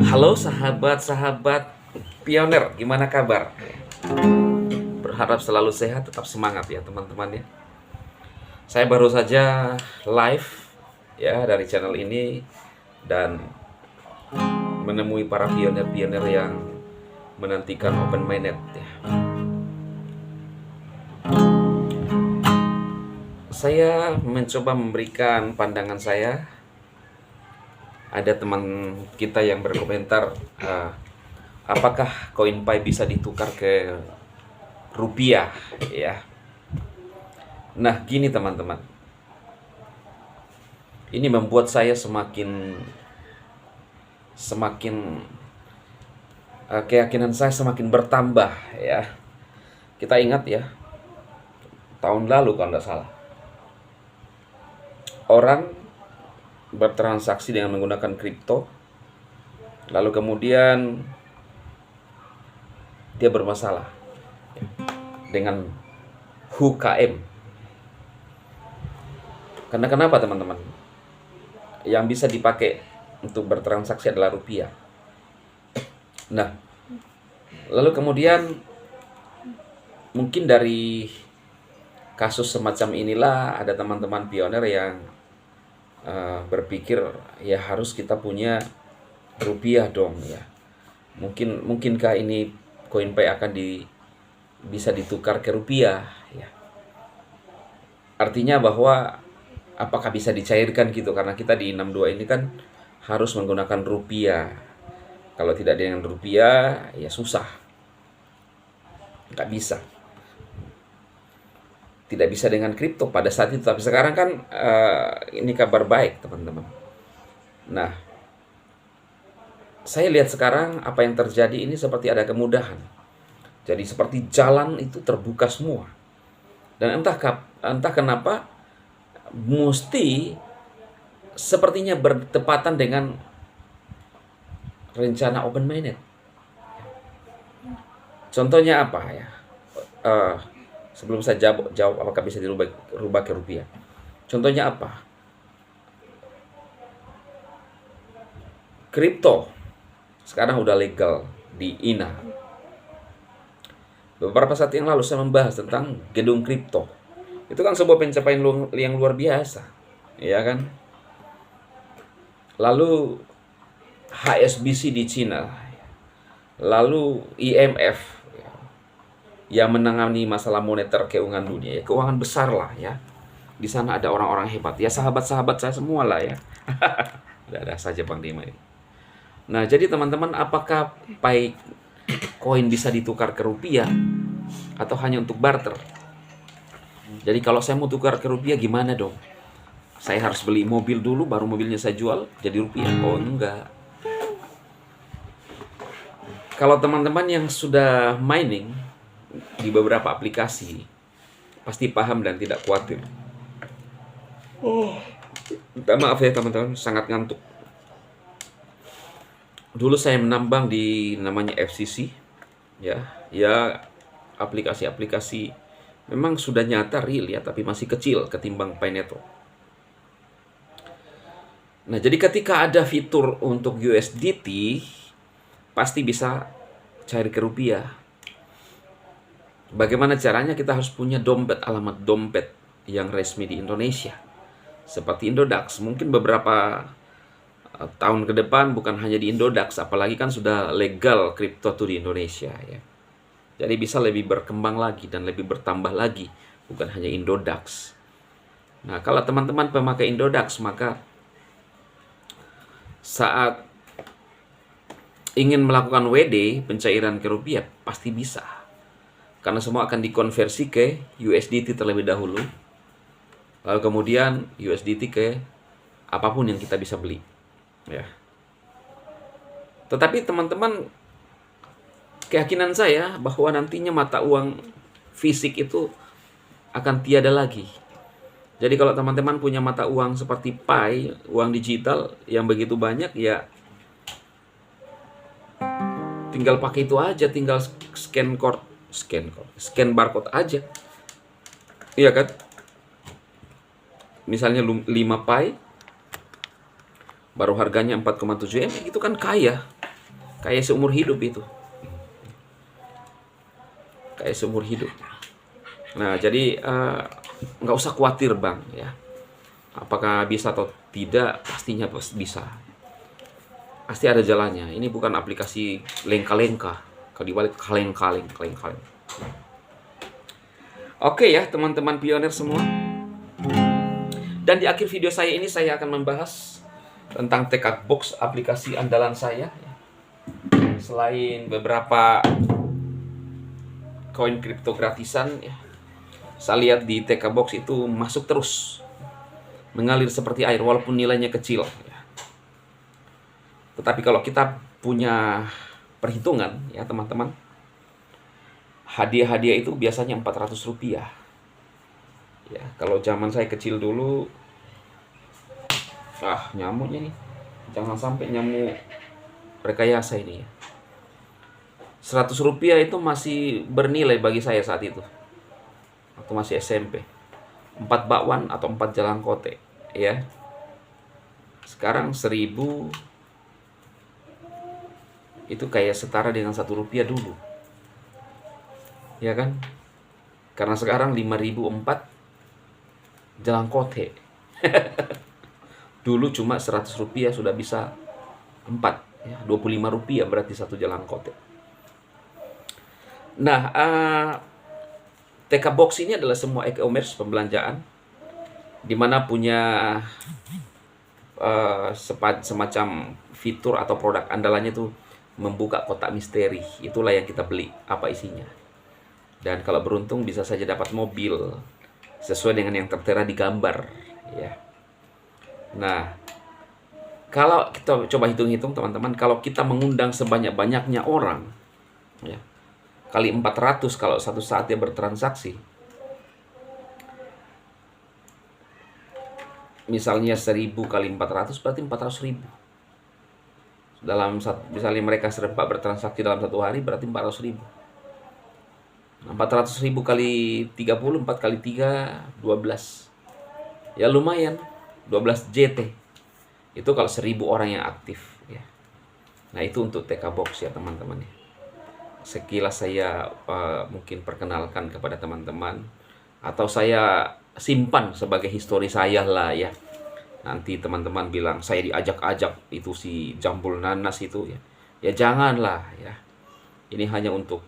Halo sahabat-sahabat pioner, gimana kabar? Berharap selalu sehat, tetap semangat ya teman-teman ya. Saya baru saja live ya dari channel ini dan menemui para pioner-pioner yang menantikan open minded ya. Saya mencoba memberikan pandangan saya. Ada teman kita yang berkomentar, apakah koin Pi bisa ditukar ke rupiah ya. Nah, gini teman-teman. Ini membuat saya semakin keyakinan saya semakin bertambah ya. Kita ingat ya, tahun lalu kalau tidak salah, orang bertransaksi dengan menggunakan kripto, lalu kemudian dia bermasalah dengan HUKM. Karena kenapa teman-teman? Yang bisa dipakai untuk bertransaksi adalah rupiah. Nah, lalu kemudian mungkin dari kasus semacam inilah ada teman-teman pioner yang berpikir ya harus kita punya rupiah dong ya. Mungkinkah ini koin Pi akan bisa ditukar ke rupiah ya. Artinya bahwa apakah bisa dicairkan gitu, karena kita di 62 ini kan harus menggunakan rupiah. Kalau tidak dengan rupiah ya susah, nggak bisa. Tidak bisa dengan kripto pada saat itu, tapi sekarang kan ini kabar baik teman-teman. Nah, saya lihat sekarang apa yang terjadi ini seperti ada kemudahan. Jadi seperti jalan itu terbuka semua. Dan entah kenapa mesti sepertinya bertepatan dengan rencana open minded. Contohnya apa ya? Sebelum saya jawab apakah bisa dirubah ke rupiah. Contohnya apa? Kripto sekarang udah legal di INA. Beberapa saat yang lalu saya membahas tentang gedung kripto. Itu kan sebuah pencapaian yang luar biasa, ya kan? Lalu HSBC di Cina, lalu IMF yang menangani masalah moneter keuangan dunia, ya, keuangan besar lah ya. Di sana ada orang-orang hebat, ya sahabat-sahabat saya semua lah ya. Ada saja Bang Dima ini. Nah, jadi teman-teman, apakah Pi koin bisa ditukar ke rupiah atau hanya untuk barter? Jadi kalau saya mau tukar ke rupiah gimana dong? Saya harus beli mobil dulu baru mobilnya saya jual jadi rupiah? Oh enggak. Kalau teman-teman yang sudah mining di beberapa aplikasi pasti paham dan tidak khawatir. Maaf ya teman-teman, sangat ngantuk. Dulu saya menambang di namanya FCC ya aplikasi-aplikasi memang sudah nyata real ya, tapi masih kecil ketimbang Pi Network. Nah, jadi ketika ada fitur untuk USDT pasti bisa cair ke rupiah. Bagaimana caranya? Kita harus punya alamat dompet yang resmi di Indonesia seperti Indodax. Mungkin beberapa tahun ke depan bukan hanya di Indodax, apalagi kan sudah legal kripto tuh di Indonesia ya. Jadi bisa lebih berkembang lagi dan lebih bertambah lagi, bukan hanya Indodax. Nah, kalau teman-teman pemakai Indodax, maka saat ingin melakukan WD, pencairan ke rupiah, pasti bisa. Karena semua akan dikonversi ke USDT terlebih dahulu. Lalu kemudian USDT ke apapun yang kita bisa beli. Ya. Tetapi teman-teman, keyakinan saya bahwa nantinya mata uang fisik itu akan tiada lagi. Jadi kalau teman-teman punya mata uang seperti Pi, uang digital yang begitu banyak, ya tinggal pakai itu aja, tinggal scan barcode aja. Iya kan? Misalnya 5 Pi baru harganya 4,7 M, itu kan kaya. Kayak seumur hidup itu. Kayak seumur hidup. Nah, jadi nggak usah khawatir Bang ya. Apakah bisa atau tidak, pastinya bisa. Pasti ada jalannya. Ini bukan aplikasi lengka-lengka. Kalau dibalik kaleng-kaleng. Oke ya teman-teman pionir semua. Dan di akhir video saya ini saya akan membahas tentang Tekad Box, aplikasi andalan saya. Selain beberapa koin kripto gratisan ya, saya lihat di TK Box itu masuk terus, mengalir seperti air walaupun nilainya kecil ya. Tetapi kalau kita punya perhitungan ya teman-teman, hadiah-hadiah itu biasanya Rp400 ya. Kalau zaman saya kecil dulu, nyamuknya nih, jangan sampai nyamuk rekayasa ini ya. Rp100 itu masih bernilai bagi saya saat itu, waktu masih SMP. 4 bakwan atau 4 jalan kote ya. Sekarang 1.000 itu kayak setara dengan Rp1 dulu ya kan, karena sekarang 5.000 4 jalan kote. Dulu cuma Rp100 sudah bisa 4 ya, Rp25 berarti 1 jalan kote. Nah, TK Box ini adalah semua e-commerce pembelanjaan, dimana punya semacam fitur atau produk andalannya tuh membuka kotak misteri. Itulah yang kita beli, apa isinya. Dan kalau beruntung bisa saja dapat mobil sesuai dengan yang tertera di gambar ya. Nah, kalau kita coba hitung-hitung teman-teman, kalau kita mengundang sebanyak-banyaknya orang ya, kali 400 kalau satu saat dia bertransaksi, misalnya 1.000 kali 400 berarti 400.000. Misalnya mereka serempak bertransaksi dalam satu hari berarti 400.000. 400.000 kali 30, 4 kali 3, 12. Ya lumayan, 12 JT. Itu kalau 1.000 orang yang aktif ya. Nah, itu untuk TK Box ya teman-teman ya. Sekilas saya mungkin perkenalkan kepada teman-teman, atau saya simpan sebagai histori saya lah ya. Nanti teman-teman bilang saya diajak-ajak itu si Jambul Nanas itu ya. Ya janganlah ya. Ini hanya untuk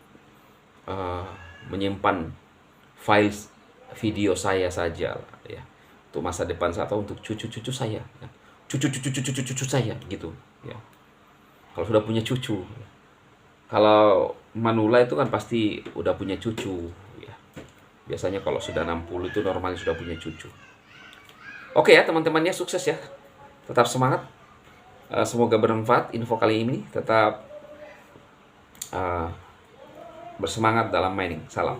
menyimpan file video saya saja lah ya. Untuk masa depan saya atau untuk cucu-cucu saya ya. Cucu saya gitu ya. Kalau sudah punya cucu. Kalau manula itu kan pasti udah punya cucu ya. Biasanya kalau sudah 60 itu normalnya sudah punya cucu. Oke ya teman-temannya, sukses ya. Tetap semangat. Semoga bermanfaat info kali ini. Tetap bersemangat dalam mining. Salam.